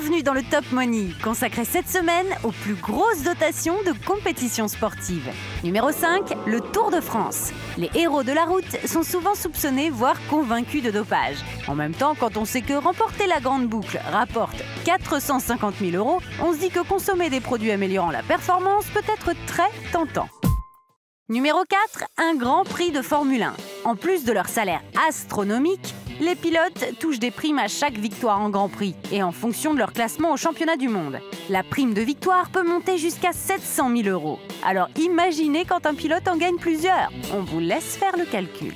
Bienvenue dans le Top Money, consacré cette semaine aux plus grosses dotations de compétitions sportives. Numéro 5, le Tour de France. Les héros de la route sont souvent soupçonnés, voire convaincus de dopage. En même temps, quand on sait que remporter la grande boucle rapporte 450 000 €, on se dit que consommer des produits améliorant la performance peut être très tentant. Numéro 4, un Grand Prix de Formule 1. En plus de leur salaire astronomique, les pilotes touchent des primes à chaque victoire en Grand Prix et en fonction de leur classement au championnat du monde. La prime de victoire peut monter jusqu'à 700 000 €. Alors imaginez quand un pilote en gagne plusieurs. On vous laisse faire le calcul.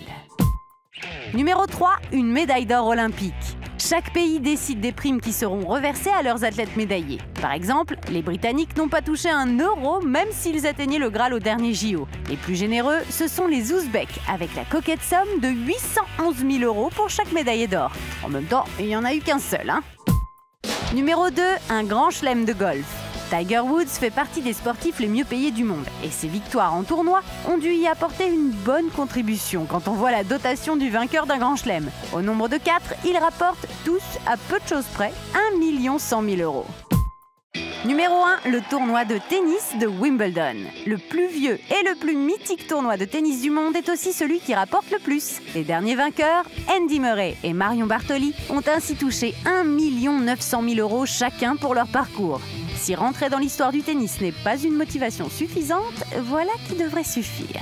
Numéro 3, une médaille d'or olympique. Chaque pays décide des primes qui seront reversées à leurs athlètes médaillés. Par exemple, les Britanniques n'ont pas touché 1 € même s'ils atteignaient le Graal au dernier JO. Les plus généreux, ce sont les Ouzbeks, avec la coquette somme de 811 000 € pour chaque médaillé d'or. En même temps, il n'y en a eu qu'un seul, hein. Numéro 2, un grand chelem de golf. Tiger Woods fait partie des sportifs les mieux payés du monde et ses victoires en tournoi ont dû y apporter une bonne contribution quand on voit la dotation du vainqueur d'un grand chelem. Au nombre de 4, ils rapportent tous, à peu de choses près, 1 100 000 €. Numéro 1, le tournoi de tennis de Wimbledon. Le plus vieux et le plus mythique tournoi de tennis du monde est aussi celui qui rapporte le plus. Les derniers vainqueurs, Andy Murray et Marion Bartoli, ont ainsi touché 1 900 000 € chacun pour leur parcours. Si rentrer dans l'histoire du tennis n'est pas une motivation suffisante, voilà qui devrait suffire.